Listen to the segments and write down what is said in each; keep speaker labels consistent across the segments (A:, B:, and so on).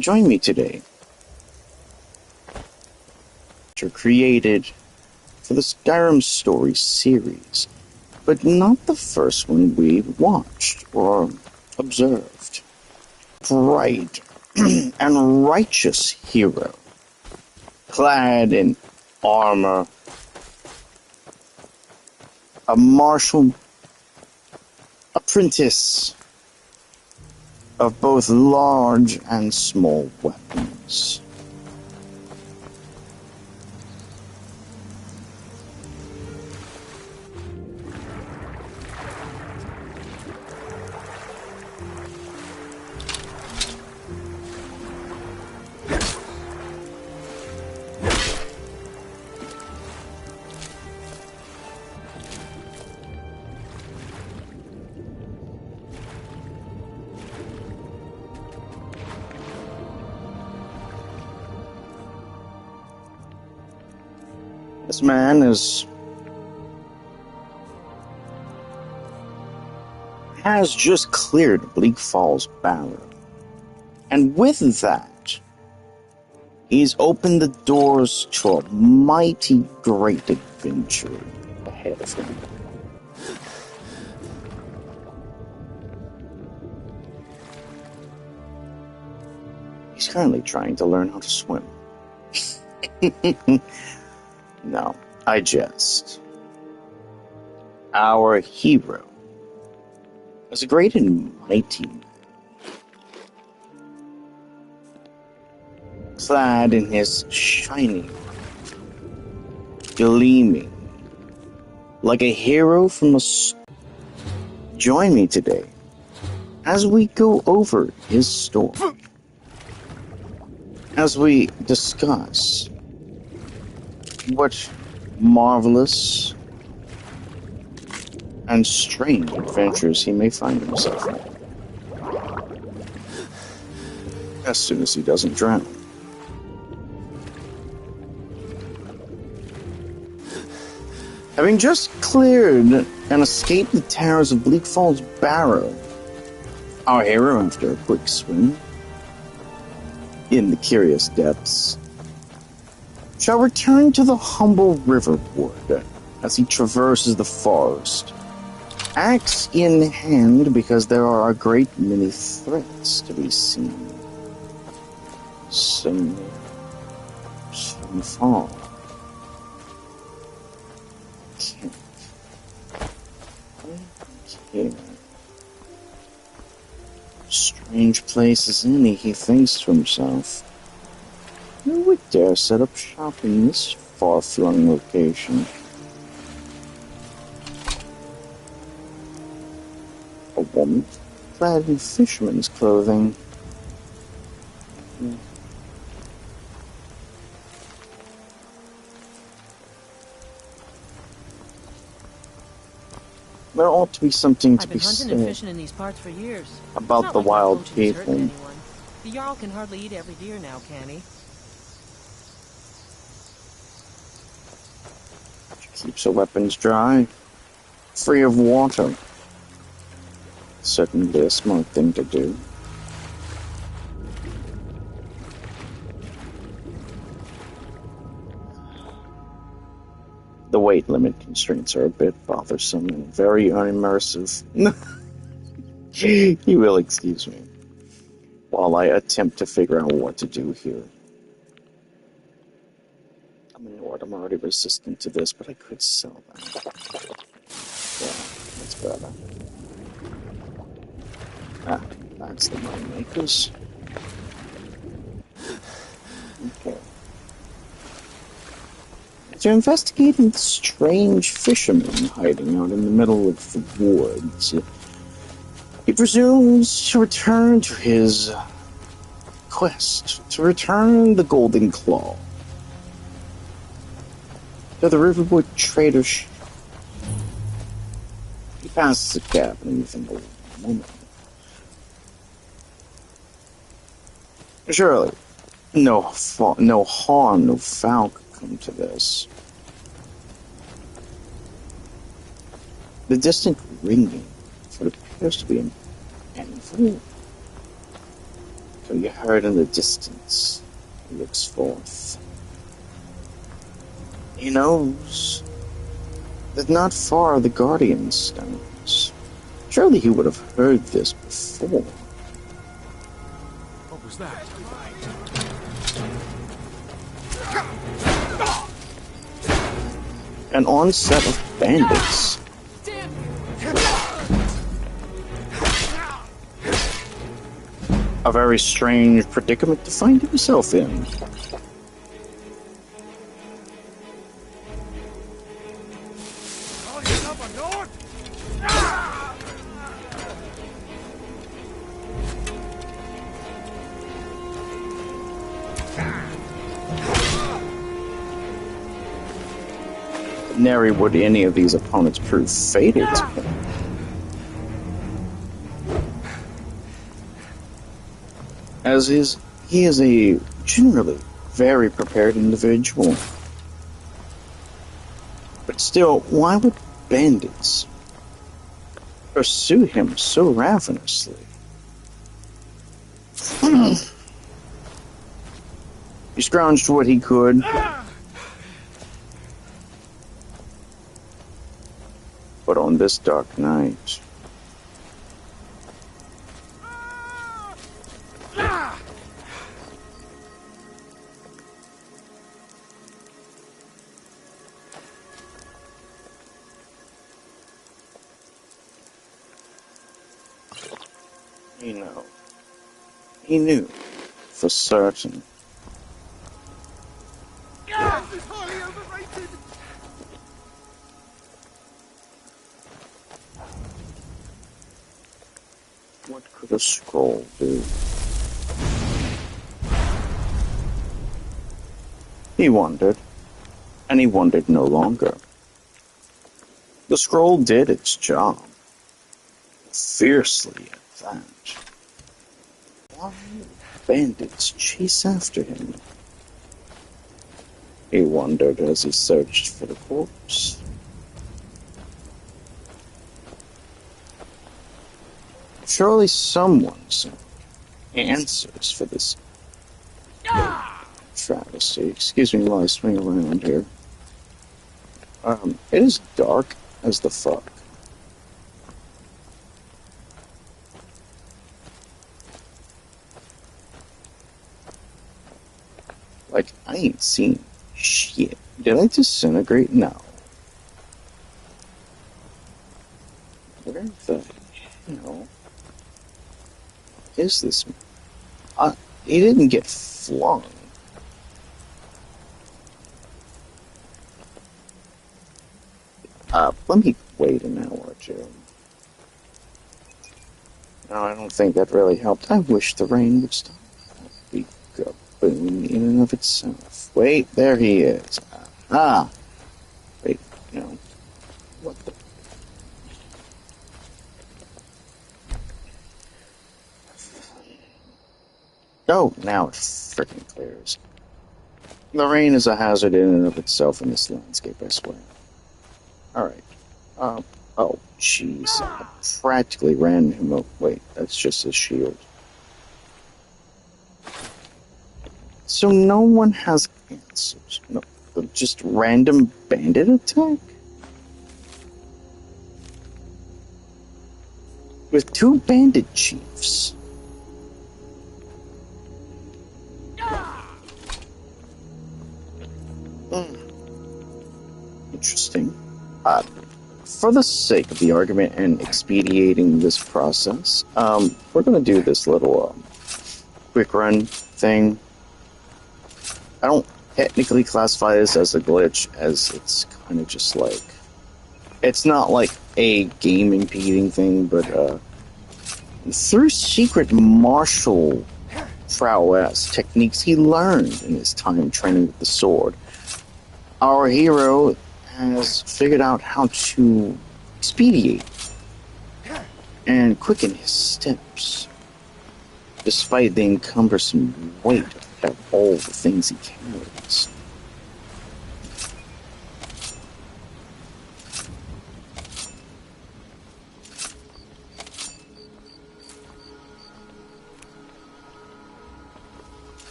A: Join me today. Created for the Skyrim Stories series, but not the first one we watched or observed. Bright and righteous hero, clad in armor, a martial apprentice of both large and small weapons. This man has just cleared Bleakfalls barrow. And with that, he's opened the doors to a mighty great adventure ahead of him. He's currently trying to learn how to swim. No, I jest. Our hero is a great and mighty man, clad in his shining, gleaming, like a hero from a Join me today as we go over his story, as we discuss what marvelous and strange adventures he may find himself in, as soon as he doesn't drown. Having just cleared and escaped the terrors of Bleakfalls barrow, our hero, after a quick swim in the curious depths, shall return to the humble Riverwood as he traverses the forest, axe in hand, because there are a great many threats to be seen. Some far. Can't. Strange place is any, he thinks to himself. Who would dare set up shop in this far-flung location? A woman clad in fisherman's clothing. There ought to be something to be said
B: and fishing in these parts for years.
A: About the wild people.
B: The Jarl can hardly eat every deer now, can he?
A: She keeps her weapons dry, free of water. Certainly a smart thing to do. The weight limit constraints are a bit bothersome and very unimmersive. You will excuse me while I attempt to figure out what to do here. I mean, I'm already resistant to this, but I could sell that. Yeah, that's better. Ah, that's the money makers. Okay. After investigating the strange fisherman hiding out in the middle of the woods, he presumes to return to his quest to return the Golden Claw to the Riverwood trader shop. He passes the cabin and you think, a moment. Surely, no harm, no foul could come to this. The distant ringing, what appears to be an anvil, can be heard in the distance. He looks forth. He knows that not far are the Guardian Stones. Surely he would have heard this before.
C: What was that?
A: An onset of bandits. A very strange predicament to find himself in. Nary would any of these opponents prove fated to him. As he is a generally very prepared individual. But still, why would bandits pursue him so ravenously? He scrounged what he could. But on this dark night, he knew for certain.
C: This is highly overrated.
A: What could a scroll do? He wondered, and he wondered no longer. The scroll did its job. Fiercely at that. Why would bandits chase after him? He wondered as he searched for the corpse. Surely someone's answers for this travesty. Excuse me while I swing around here. It is dark as the fuck. Like, I ain't seen shit. Did I disintegrate? No. Where the hell is this? He didn't get flung. Let me wait an hour or two. No, I don't think that really helped. I wish the rain would stop. That'd be good. Boom in and of itself. Wait, there he is. Wait, no. What the? Oh, now it freaking clears. The rain is a hazard in and of itself in this landscape, I swear. Alright. Oh, jeez. I practically ran him up. Wait, that's just his shield. So no one has answers. No, just random bandit attack? With two bandit chiefs. Interesting. For the sake of the argument and expediting this process, we're going to do this little quick run thing. I don't technically classify this as a glitch, as it's kind of just like... It's not like a game impeding thing, but through secret martial prowess techniques he learned in his time training with the sword, our hero has figured out how to expedite and quicken his steps, despite the cumbersome weight of all the things he carries.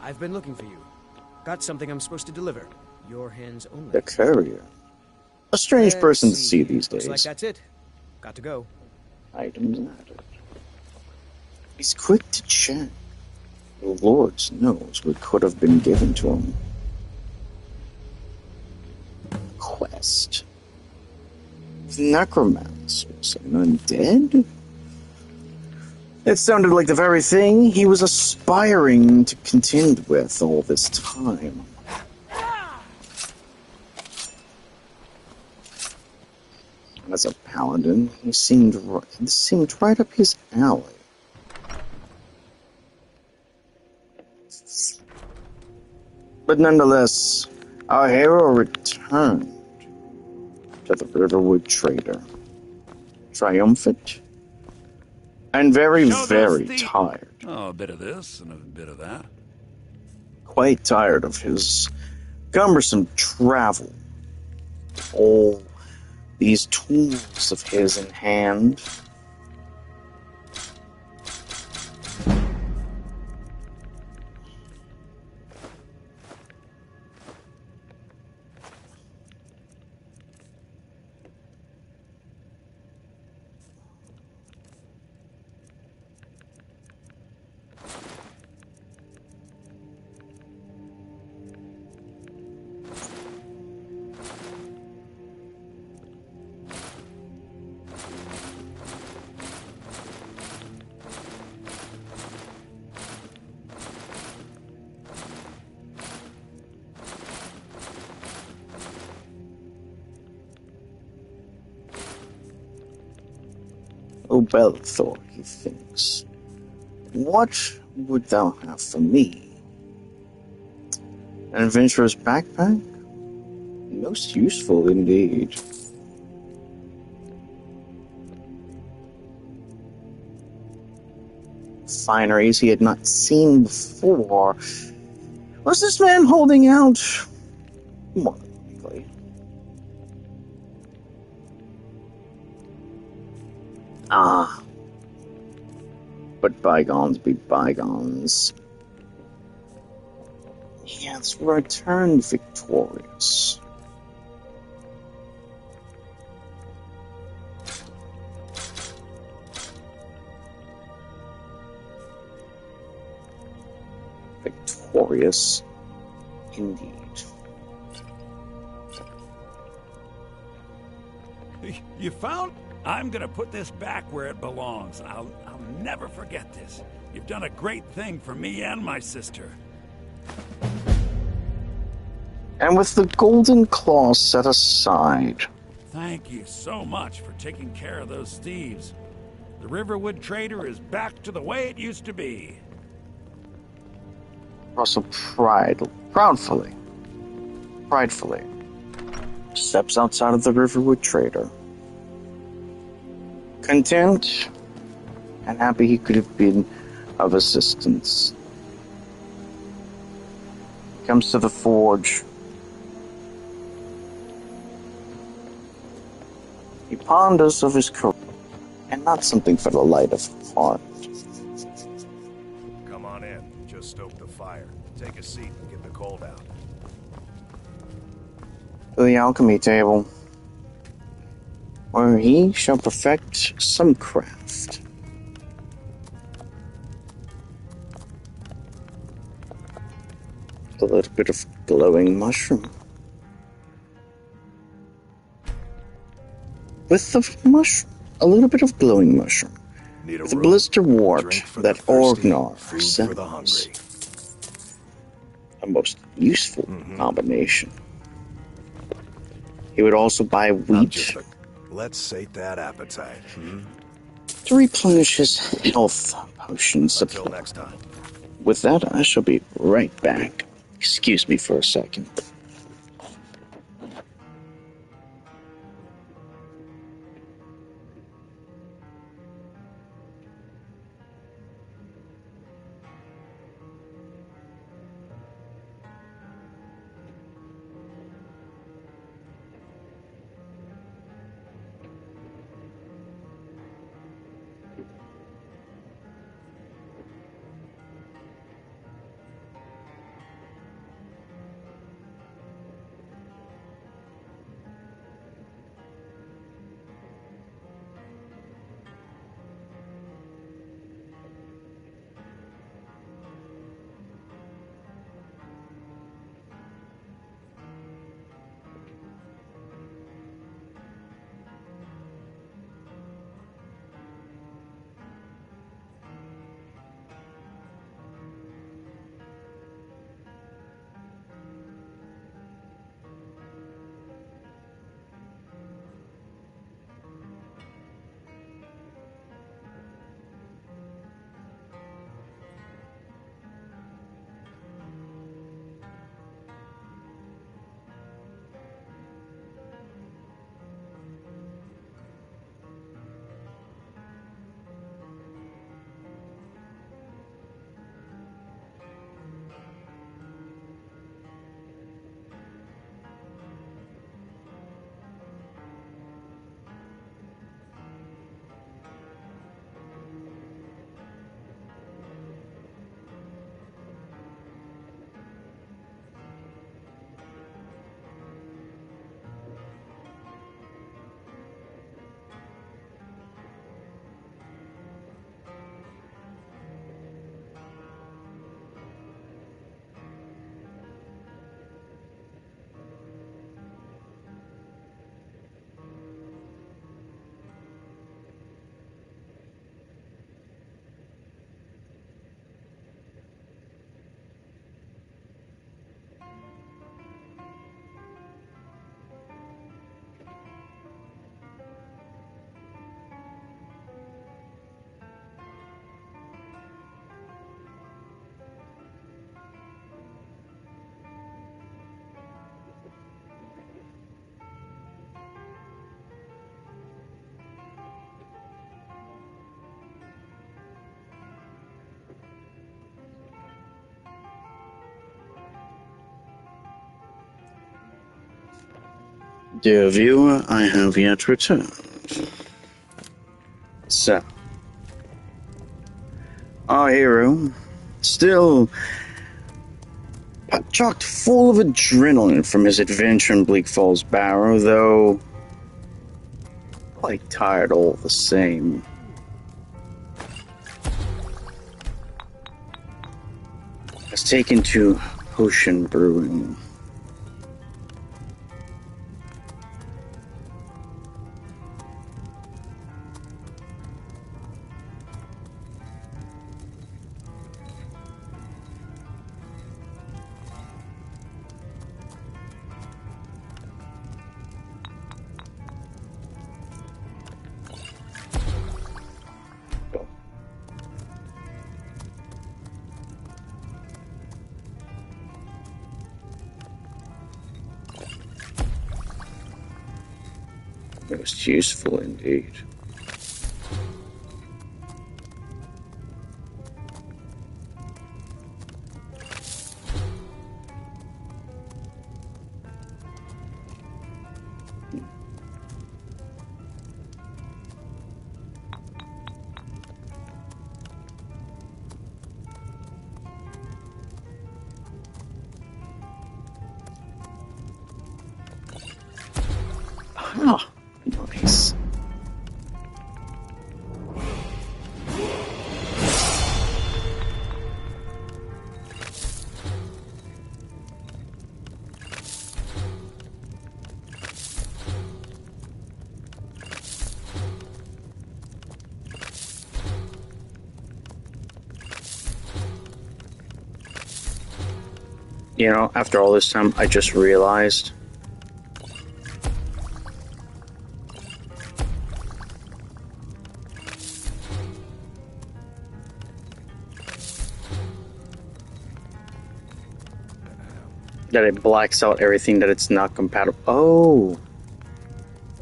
D: I've been looking for you. Got something I'm supposed to deliver. Your hands only.
A: The courier. A strange
D: Let's
A: person to see these
D: Looks like
A: days.
D: that's it. Got to go.
A: Items added. He's quick to check. The Lord knows what could have been given to him. Quest. Necromancers and undead? It sounded like the very thing he was aspiring to contend with all this time. As a paladin, this seemed right up his alley. But nonetheless, our hero returned to the Riverwood trader, triumphant and very tired.
E: Oh, a bit of this and a bit of that.
A: Quite tired of his cumbersome travel. All these tools of his in hand. O Belthor, he thinks, what would thou have for me? An adventurer's backpack? Most useful indeed. Fineries he had not seen before. Was this man holding out? More than likely. Ah. But bygones be bygones. He has returned victorious. Victorious indeed.
E: You found? I'm gonna put this back where it belongs. I'll never forget this. You've done a great thing for me and my sister.
A: And with the golden claw set aside.
E: Thank you so much for taking care of those thieves. The Riverwood trader is back to the way it used to be.
A: Russell pridefully steps outside of the Riverwood trader. Content and happy he could have been of assistance. Comes to the forge. He ponders of his career, and not something for the light of heart.
F: Come on in. Just stoke the fire. Take a seat and get the cold out.
A: To the alchemy table, where he shall perfect some craft. A little bit of glowing mushroom. With the mushroom, a little bit of glowing mushroom.
F: Need a
A: With a
F: rope,
A: blister wart
F: drink for
A: that
F: the thirsty,
A: Orgnar
F: food for the
A: sells.
F: hungry.
A: A most useful combination. He would also buy wheat
F: Let's sate that appetite.
A: to replenish his health potion
F: Until
A: supply.
F: next time.
A: With that, I shall be right back. Excuse me for a second. Dear viewer, I have yet returned. So, our hero, still chocked full of adrenaline from his adventure in Bleakfalls Barrow, though quite tired all the same. Has taken to ocean brewing. Most useful indeed. Ah, nice. You know, after all this time, I just realized that it blacks out everything that it's not compatible. Oh,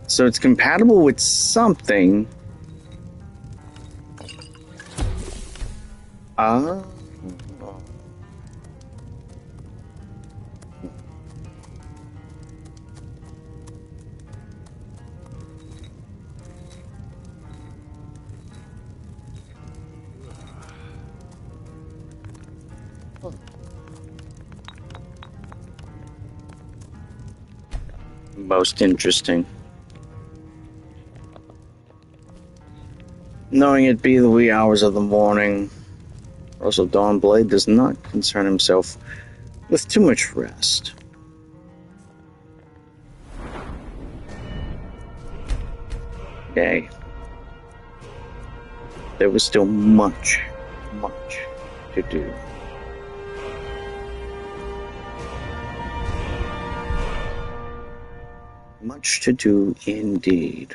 A: so it's compatible with something. Ah. Most interesting. Knowing it be the wee hours of the morning, also Dawnblade does not concern himself with too much rest. Nay, there was still much to do. Much to do indeed.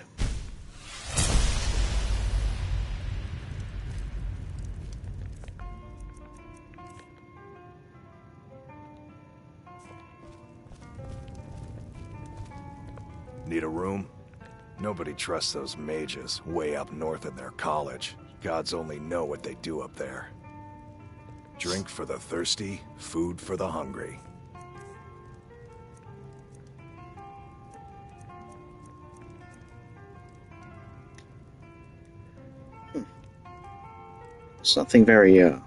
F: Need a room? Nobody trusts those mages way up north in their college. Gods only know what they do up there. Drink for the thirsty, food for the hungry.
A: It's nothing very, I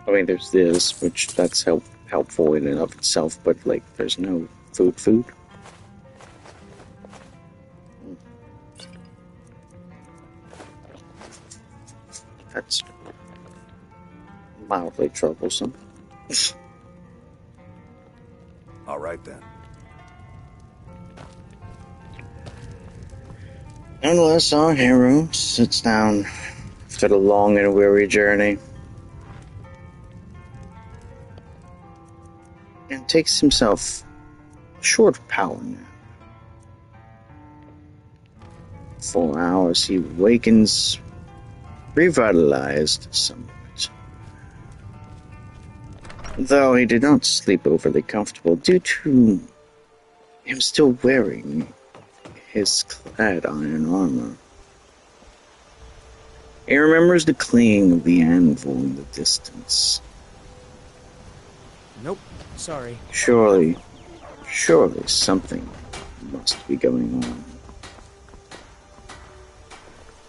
A: mean, there's this, which that's helpful in and of itself, but, like, there's no food. That's mildly troublesome.
F: All right, then.
A: Unless our hero sits down after the long and weary journey and takes himself a short power nap. 4 hours, he wakens revitalized somewhat. Though he did not sleep overly comfortable due to him still wearing his clad iron armor. He remembers the clang of the anvil in the distance.
D: Nope, sorry.
A: Surely Surely something must be going on.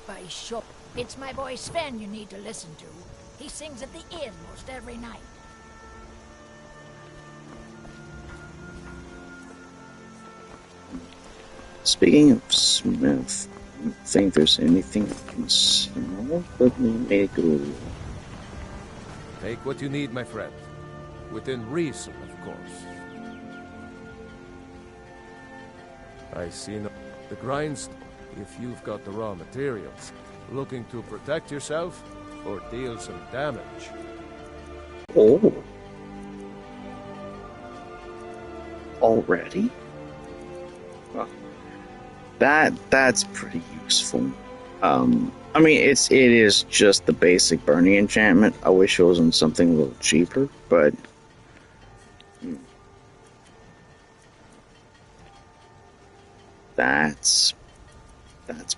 G: By shop. It's my boy Sven you need to listen to. He sings at the inn most every night.
A: Speaking of Smith, I don't think there's anything I can sell, but we may go.
H: Take what you need, my friend. Within reason, of course. I see no... The grinds, if you've got the raw materials. Looking to protect yourself, or deal some damage.
A: Oh. Already? Well, that's pretty useful. I mean, it is just the basic burning enchantment. I wish it was on something a little cheaper, but that's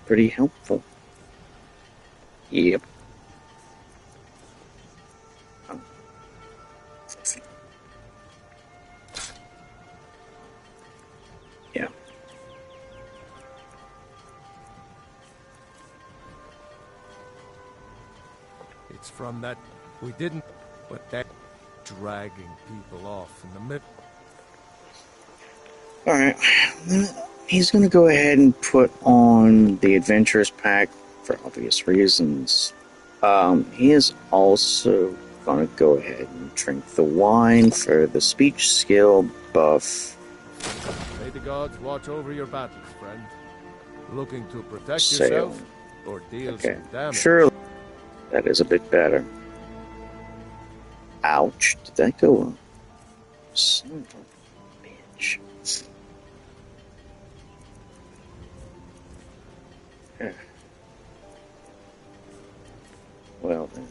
A: pretty helpful. Yep. Oh. Yeah.
H: It's from that... We didn't... But that... Dragging people off in the mid...
A: Alright. He's gonna go ahead and put on the Adventurers Pack for obvious reasons. He is also gonna go ahead and drink the wine for the speech skill buff.
H: May the gods watch over your battles, friend. Looking to protect
A: Sail.
H: yourself, or deal
A: Okay,
H: some damage.
A: sure. That is a bit better. Ouch, did that go up? Son of a bitch. Yeah. Well then.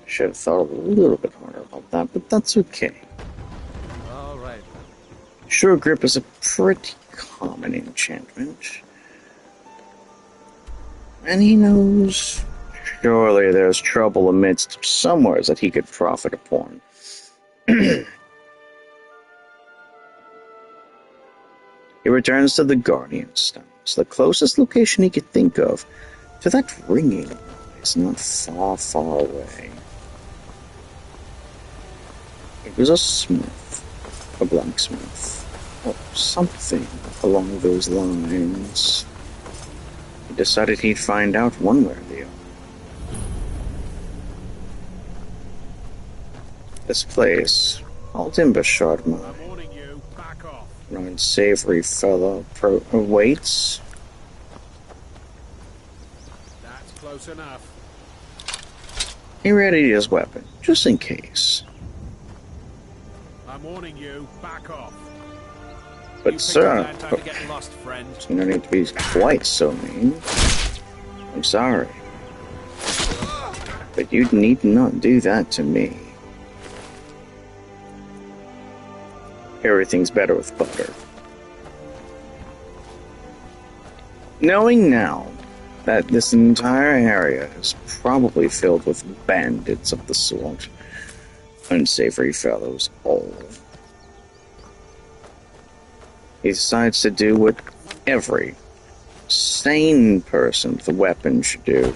A: Should have thought a little bit harder about that, but that's okay.
H: All right.
A: Sure Grip is a pretty common enchantment. And he knows surely there's trouble amidst somewhere that he could profit upon. He returns to the Guardian Stones, the closest location he could think of to that ringing noise not far, far away. It was a smith, a blacksmith, or something along those lines. He decided he'd find out one way or the other. This place, all timber shard mine.
C: I'm warning you, back off.
A: An unsavory fellow waits.
C: That's close enough.
A: He readied his weapon, just in case.
C: I'm warning you, back off.
A: But
C: You
A: sir,
C: picked a bad time to get lost, friend.
A: you don't need to be quite so mean. I'm sorry. But you need not do that to me. Everything's better with butter. Knowing now that this entire area is probably filled with bandits of the sort, unsavory fellows all, he decides to do what every sane person with a weapon should do.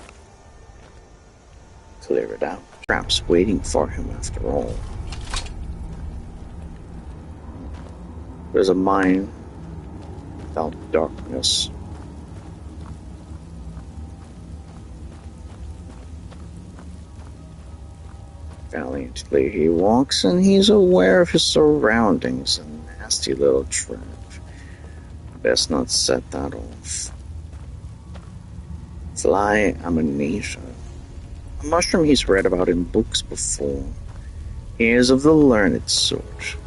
A: Clear it out. Traps waiting for him after all. There's a mine without darkness. Valiantly he walks, and he's aware of his surroundings. A nasty little trap. Best not set that off. Fly amnesia. A mushroom he's read about in books before. He is of the learned sort,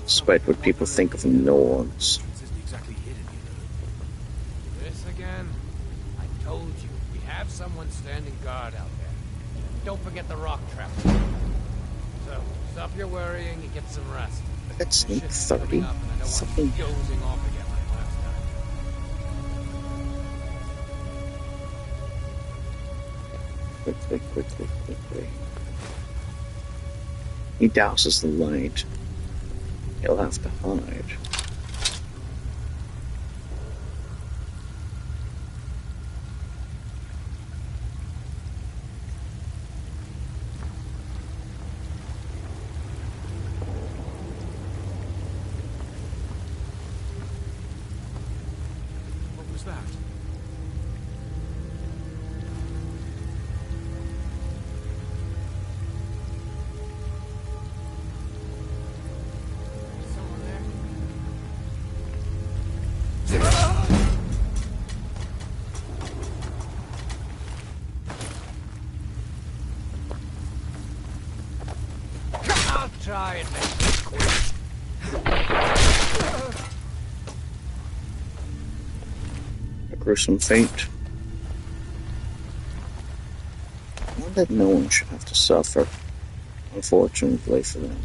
A: despite what people think of Nords.
I: This again? I told you, we have someone standing guard out there. Don't forget the rock trap. So, stop your worrying and get some rest.
A: Let's sneak
I: Shit's
A: 30.
I: coming up, and I don't want
A: Something.
I: you dozing off again like last time.
A: Quickly. he douses the light, he'll have to hide.
C: What was that?
I: Someone there? I'll try and make this quick.
A: A gruesome fate. One that no one should have to suffer, unfortunately for them.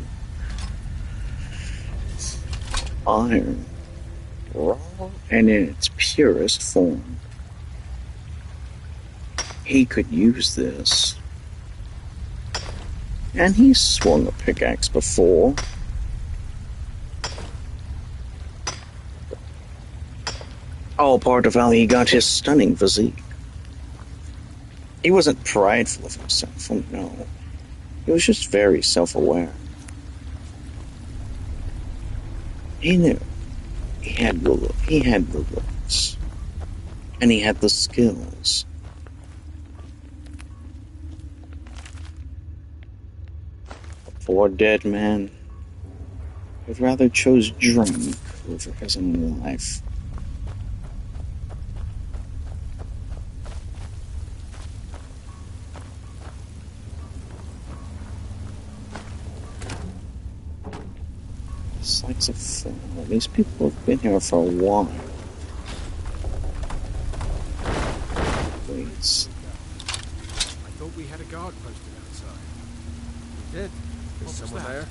A: Iron, raw and in its purest form. He could use this. And he's swung a pickaxe before. All part of how he got his stunning physique. He wasn't prideful of himself, oh no. He was just very self-aware. He knew he had the looks, and he had the skills. A poor dead man would rather chose drink over his own life. Sights of fun. These people have been here for a while. Please.
C: I thought we had a guard posted outside.
H: We did.
C: What
H: Is
C: was
H: someone
C: that?
H: there?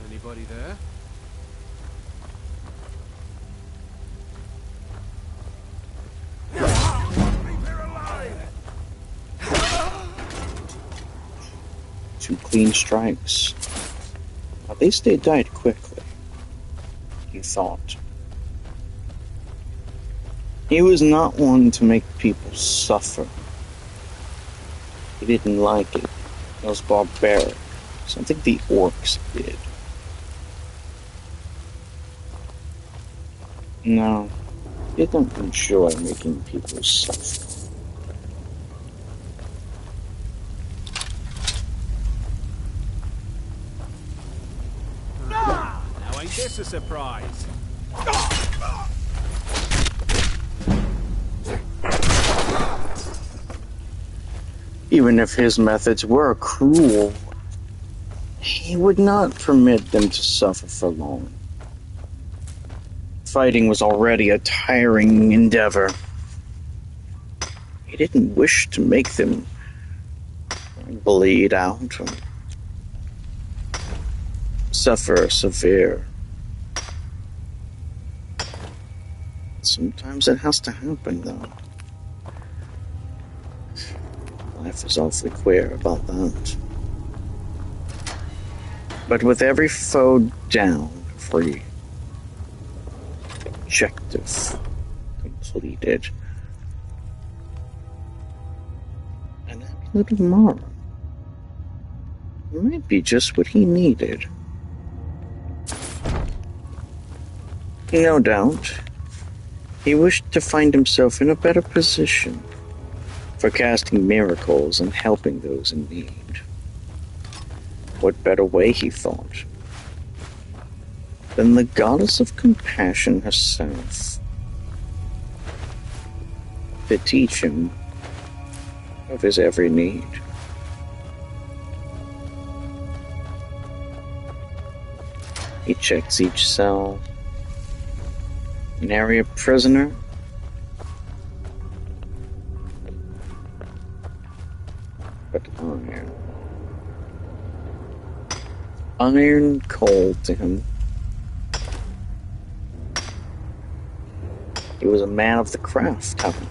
C: Anybody there?
A: Two clean strikes. At least they died quickly, he thought. He was not one to make people suffer. He didn't like it. It was barbaric. Something the orcs did. No, he didn't enjoy making people suffer.
C: Now ain't this a surprise?
A: Even if his methods were cruel, he would not permit them to suffer for long. Fighting was already a tiring endeavor. He didn't wish to make them bleed out or suffer severe. Sometimes it has to happen, though. Life is awfully queer about that. But with every foe down, free. Objective completed. An amulet of Mara. It might be just what he needed. No doubt, he wished to find himself in a better position for casting miracles and helping those in need. What better way, he thought, than the goddess of compassion herself to teach him of his every need. He checks each cell, an area prisoner, but iron. iron cold to him. He was a man of the craft, however.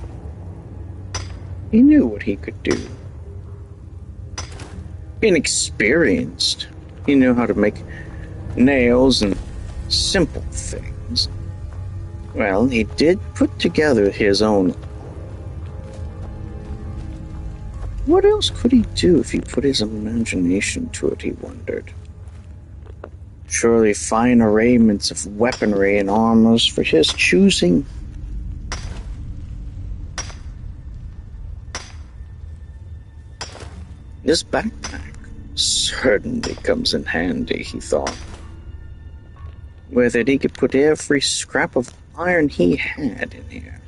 A: He knew what he could do. Inexperienced, he knew how to make nails and simple things. Well, he did put together his own. What else could he do if he put his imagination to it, he wondered. Surely fine arrayments of weaponry and armors for his choosing. This backpack certainly comes in handy, he thought. With it, he could put every scrap of iron he had in here.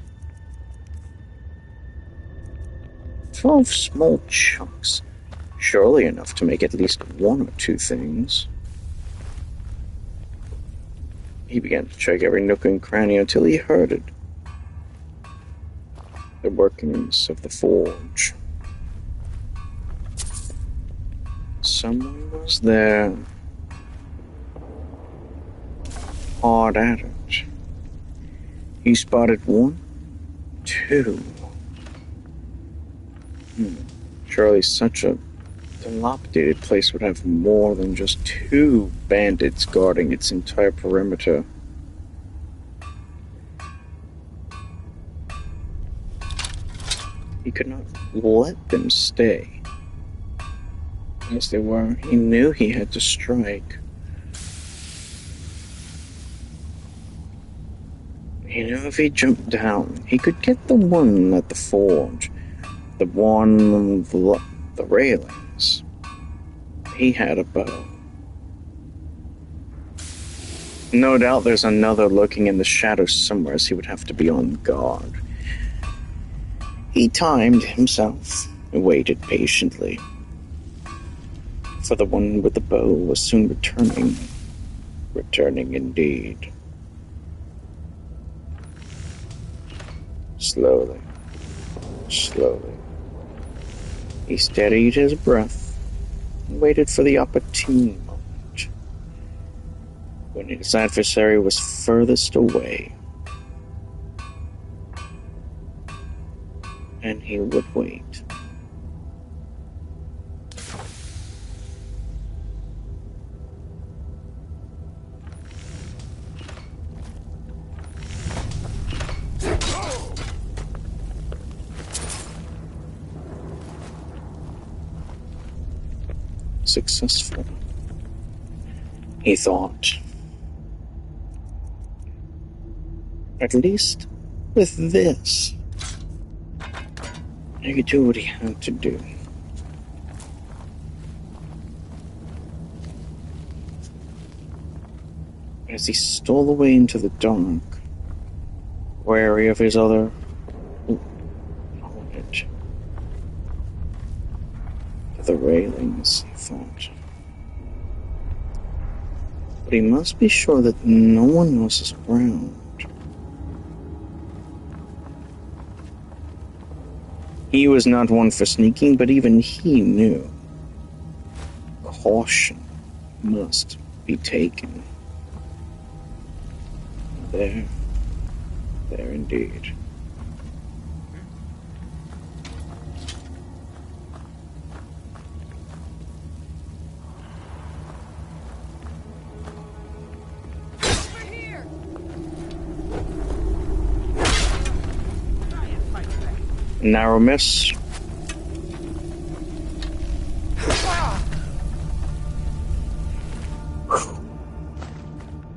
A: 12 small chunks, surely enough to make at least one or two things. He began to check every nook and cranny until he heard it. The workings of the forge. Someone was there, hard at it. He spotted 1, 2. Surely such a dilapidated place would have more than just 2 bandits guarding its entire perimeter. He could not let them stay. As they were, he knew he had to strike. He knew if he jumped down, he could get the one at the forge, the one with the railings. He had a bow. No doubt there's another lurking in the shadows somewhere, so he would have to be on guard. He timed himself and waited patiently. For the one with the bow was soon returning. Returning indeed. Slowly. Slowly. He steadied his breath and waited for the opportune moment. When his adversary was furthest away. And he would wait. Successful, he thought. At least with this, he could do what he had to do. As he stole away into the dark, wary of his other knowledge, the railings, he thought. But he must be sure that no one else is around. He was not one for sneaking, but even he knew. Caution must be taken. There indeed. Narrow miss.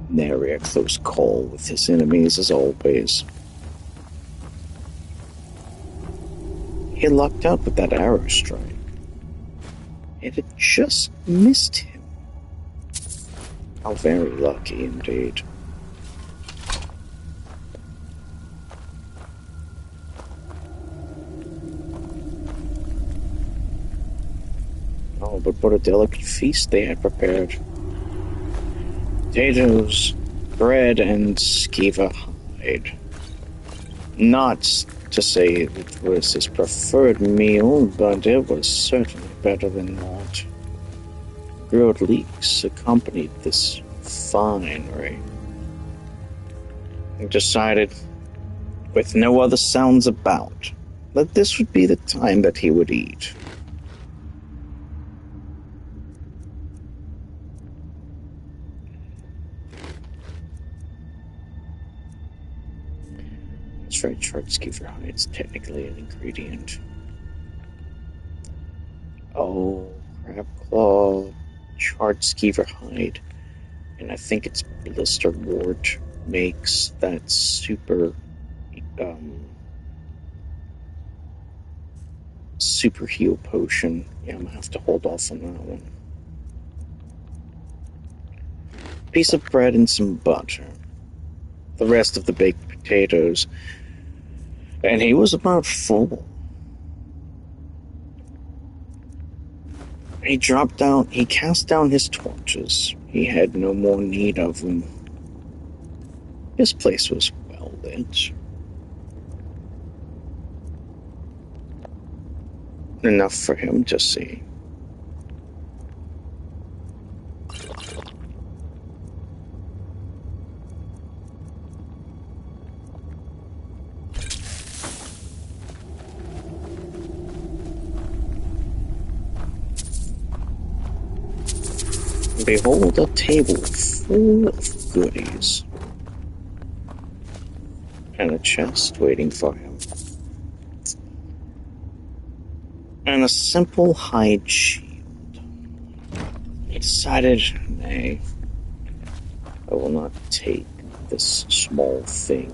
A: Nary a close call with his enemies as always. He lucked out with that arrow strike. It had just missed him. How very lucky indeed. Oh, but what a delicate feast they had prepared. Potatoes, bread, and skiva hide. Not to say it was his preferred meal, but it was certainly better than not. grilled leeks accompanied this finery. He decided, with no other sounds about, that this would be the time that he would eat. That's right, Chardskeever hide's technically an ingredient. Oh, crab claw, Chardskeever hide, and I think it's blister wart makes that super heal potion. Yeah, I'm gonna have to hold off on that one. Piece of bread and some butter. The rest of the baked potatoes. And he was about full. He cast down his torches. He had no more need of them. His place was well lit. Enough for him to see. Behold a table full of goodies. And a chest waiting for him. And a simple hide shield. He decided, nay, I will not take this small thing.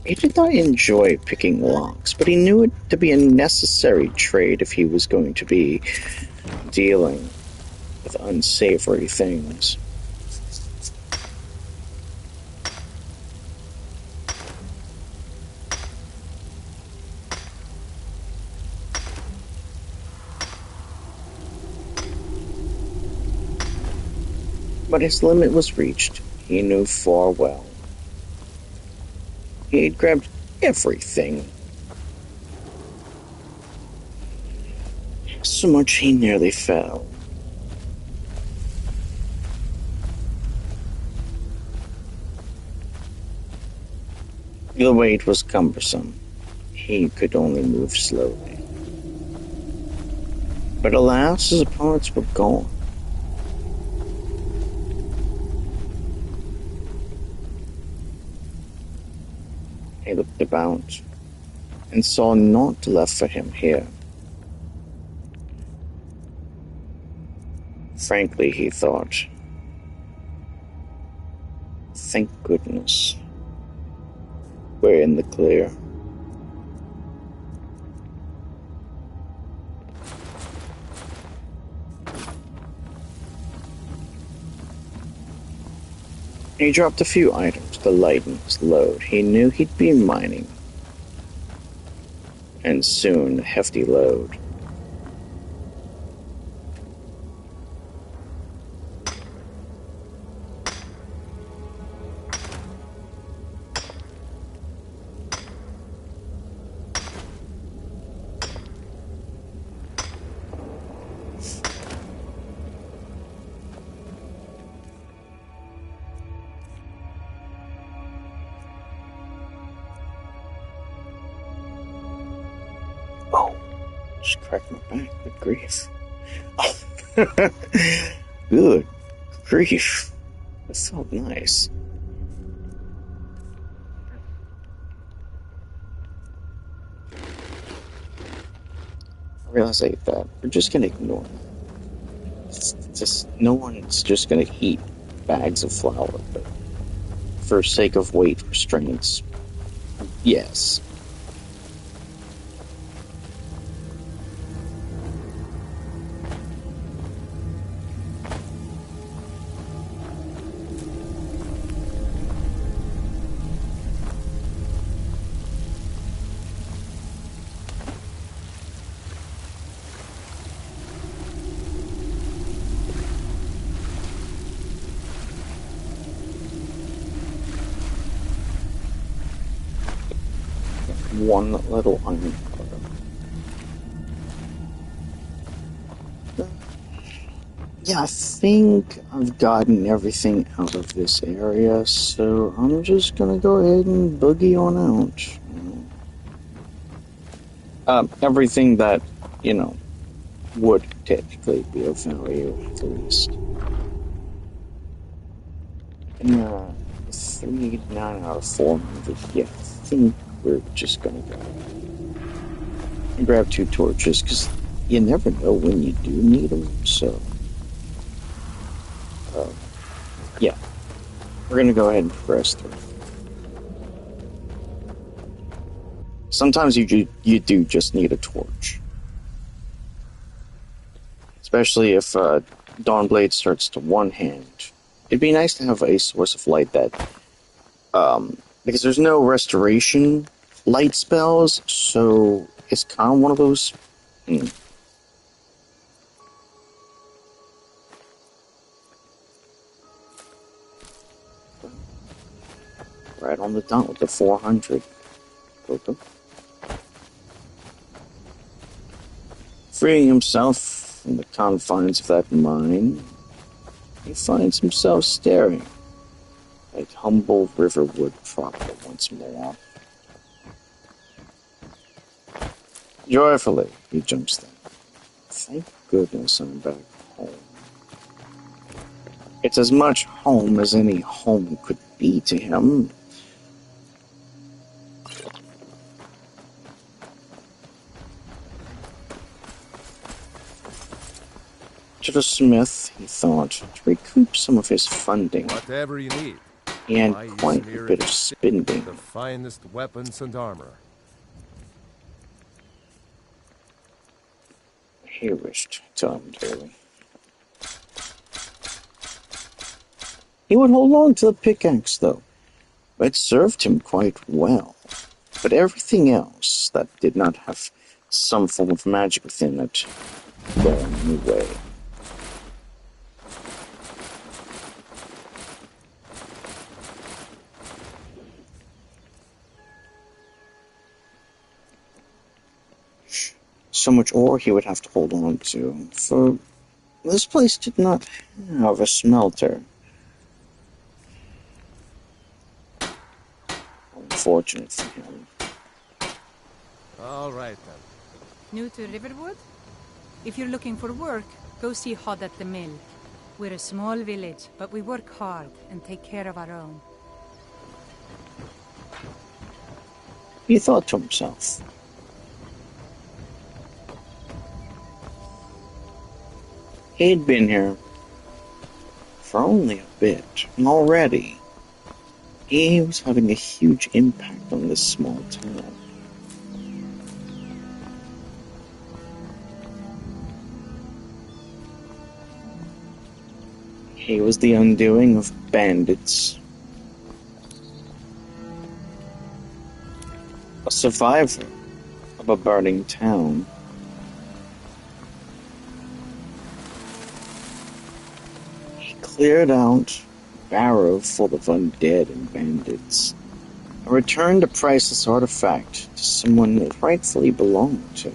A: He did not enjoy picking locks, but he knew it to be a necessary trade if he was going to be dealing with unsavory things. But his limit was reached, he knew full well. He had grabbed everything. So much he nearly fell. The weight was cumbersome. He could only move slowly. But alas, his opponents were gone. He looked about and saw naught left for him here. Frankly, he thought, thank goodness we're in the clear. He dropped a few items to lighten his load. He knew he'd be mining. And soon a hefty load. Just cracked my back. Good grief. Good grief. That felt nice. I realize that we're just gonna ignore it. No one's just gonna eat bags of flour, but for sake of weight restraints, yes. one little iron bar. Yeah, I think I've gotten everything out of this area, so I'm just gonna go ahead and boogie on out. Everything that, you know, would technically be of value, at the least. And, 389 out of 400. Yeah, I think we're just gonna go and grab 2 torches, because you never know when you do need them, so... yeah, we're gonna go ahead and progress through. Sometimes you do just need a torch. Especially if Dawnblade starts to one-hand. It'd be nice to have a source of light that... because there's no restoration light spells, so it's kind of one of those... Right on the dot with the 400. Okay. Freeing himself from the confines of that mine, he finds himself staring at humble Riverwood proper once more. Joyfully, he jumps down. Thank goodness I'm back home. It's as much home as any home could be to him. To the smith, he thought, to recoup some of his funding.
H: Whatever you need.
A: He had
H: My
A: quite a bit of spending.
H: The finest weapons and armor.
A: He wished Tom dearly. He would hold on to the pickaxe, though. It served him quite well. But everything else that did not have some form of magic within it going away. So much ore he would have to hold on to, for this place did not have a smelter. Unfortunate for him.
H: All right, then.
J: New to Riverwood? If you're looking for work, go see Hod at the mill. We're a small village, but we work hard and take care of our own.
A: He thought to himself. He'd been here for only a bit, and already he was having a huge impact on this small town. He was the undoing of bandits, a survivor of a burning town. Cleared out a barrow full of undead and bandits, and returned a priceless artifact to someone it rightfully belonged to.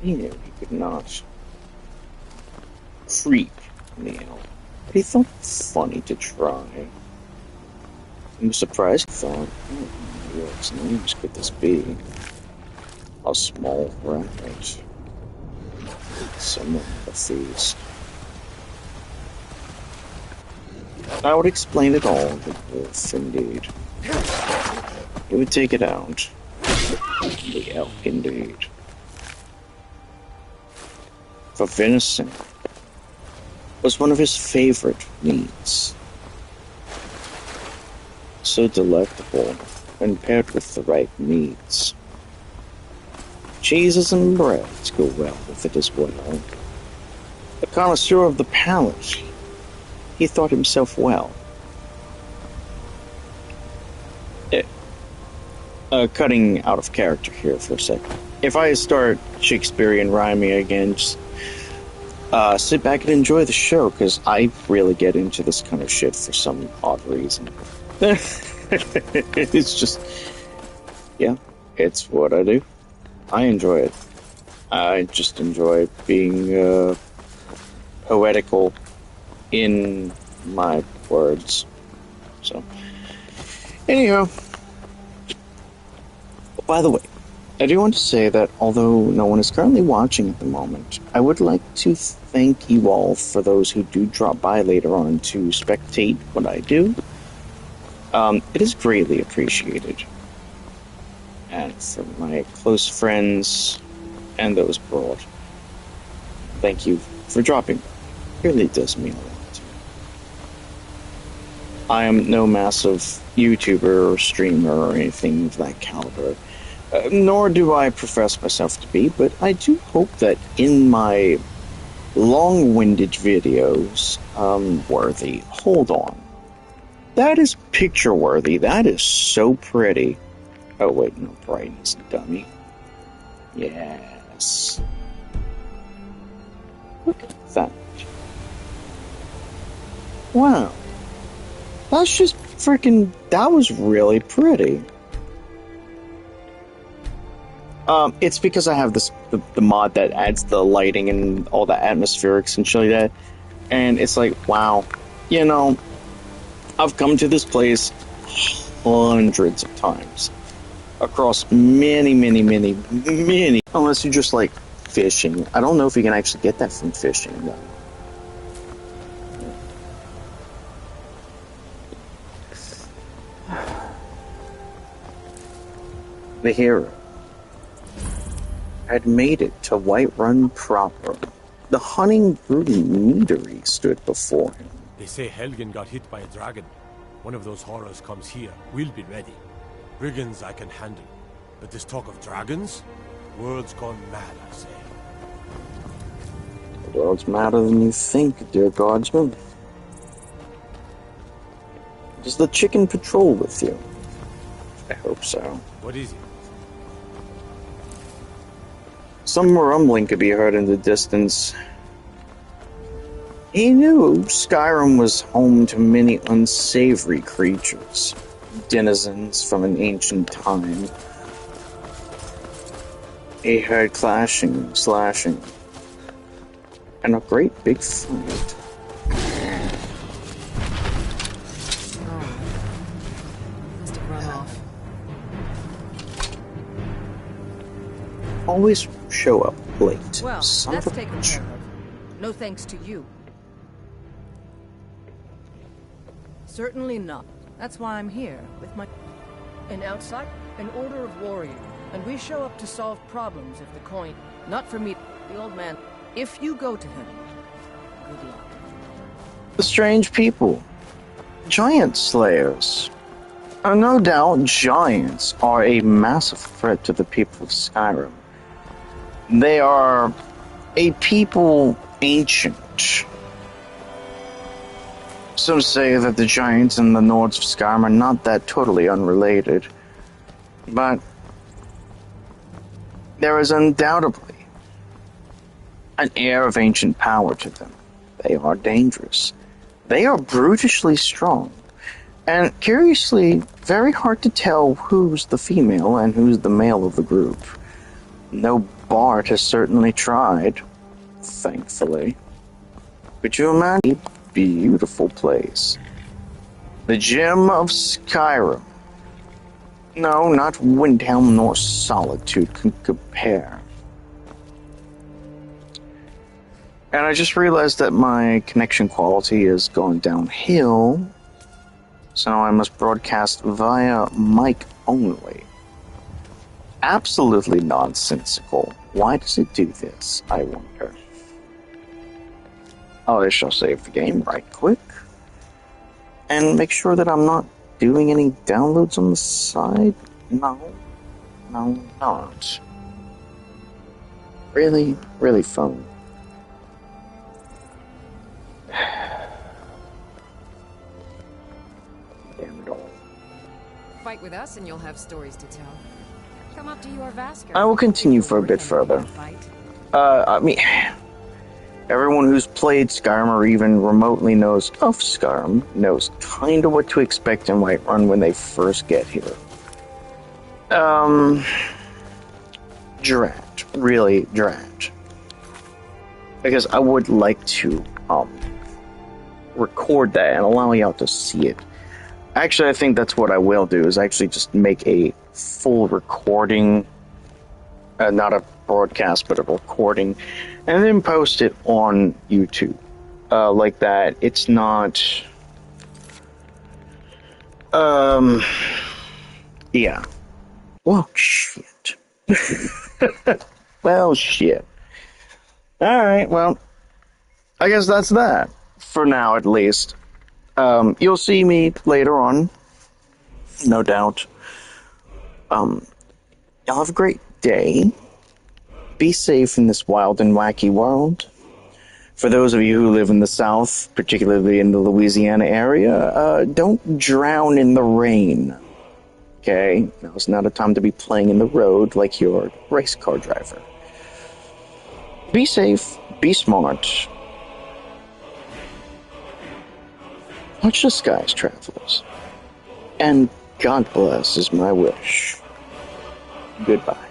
A: He knew he could not creep Neil. But he thought it funny to try. He was surprised, he thought, what names could this be? A small rabbit. Someone with a feast. I would explain it all, the wolf, indeed. He would take it out. The elk, indeed. For venison was one of his favorite meats. So delectable when paired with the right meats. Cheeses and breads go well with it as well. A connoisseur of the palate, he thought himself well. cutting out of character here for a second. If I start Shakespearean rhyming again, just sit back and enjoy the show, because I really get into this kind of shit for some odd reason. It's just, yeah, it's what I do. I enjoy it. I just enjoy being poetical in my words. So, anyhow, by the way, I do want to say that although no one is currently watching at the moment, I would like to thank you all for those who do drop by later on to spectate what I do. It is greatly appreciated. And for my close friends and those abroad, thank you for dropping. It really does mean a lot to me. I am no massive YouTuber or streamer or anything of that caliber. Nor do I profess myself to be, but I do hope that in my long-winded videos, worthy. Hold on. That is picture-worthy. That is so pretty. Oh, wait, no brightness, dummy. Yes. Look at that. Wow. That's just freaking... That was really pretty. It's because I have the mod that adds the lighting and all the atmospherics and shit like that. And it's like, wow. You know, I've come to this place hundreds of times. Across many... Unless you just like fishing. I don't know if you can actually get that from fishing, though. The hero had made it to Whiterun proper. The hunting brooding meadery stood before him.
H: They say Helgen got hit by a dragon. One of those horrors comes here. We'll be ready. Brigands I can handle. But this talk of dragons? World's gone mad, I say.
A: The world's madder than you think, dear guardsman. Does the chicken patrol with you? I hope so.
H: What is it?
A: Some rumbling could be heard in the distance. He knew Skyrim was home to many unsavory creatures, denizens from an ancient time. He heard clashing, slashing, and a great big fight.
B: Must have run off.
A: Always show up late.
B: Well,
A: Son
B: that's
A: of a
B: taken
A: bitch.
B: care of. No thanks to you. Certainly not. That's why I'm here, with my... And outside, an order of warriors. And we show up to solve problems if the coin... Not for me, the old man. If you go to him, good luck.
A: The strange people. Giant slayers. No doubt, giants are a massive threat to the people of Skyrim. They are a people ancient. Some say that the giants and the Nords of Skyrim are not that totally unrelated. But there is undoubtedly an air of ancient power to them. They are dangerous. They are brutishly strong. And curiously, very hard to tell who's the female and who's the male of the group. No Bard has certainly tried, thankfully. Could you imagine a beautiful place? The Gem of Skyrim. No, not Windhelm nor Solitude can compare. And I just realized that my connection quality has gone downhill, so I must broadcast via mic only. Absolutely nonsensical. Why does it do this, I wonder? I shall save the game right quick. And make sure that I'm not doing any downloads on the side. No, not. Really, phone. Damn it all.
K: fight with us and you'll have stories to tell. Come up to your Vasker.
A: I will continue for a bit further. I mean, everyone who's played Skyrim or even remotely knows of Skyrim knows kind of what to expect in Whiterun when they first get here. Drat. Really, drat. Because I would like to, record that and allow y'all to see it. Actually, I think that's what I will do, is actually just make a full recording, not a broadcast, but a recording, and then post it on YouTube. Like that. It's not... yeah. Well, shit. Well, shit. Alright, well, I guess that's that. For now, at least. You'll see me later on. No doubt. Y'all have a great day. Be safe in this wild and wacky world. For those of you who live in the South, particularly in the Louisiana area, don't drown in the rain. Okay? Now it's not a time to be playing in the road like you're a race car driver. Be safe. Be smart. Watch the skies, travelers. And God bless is my wish. Goodbye.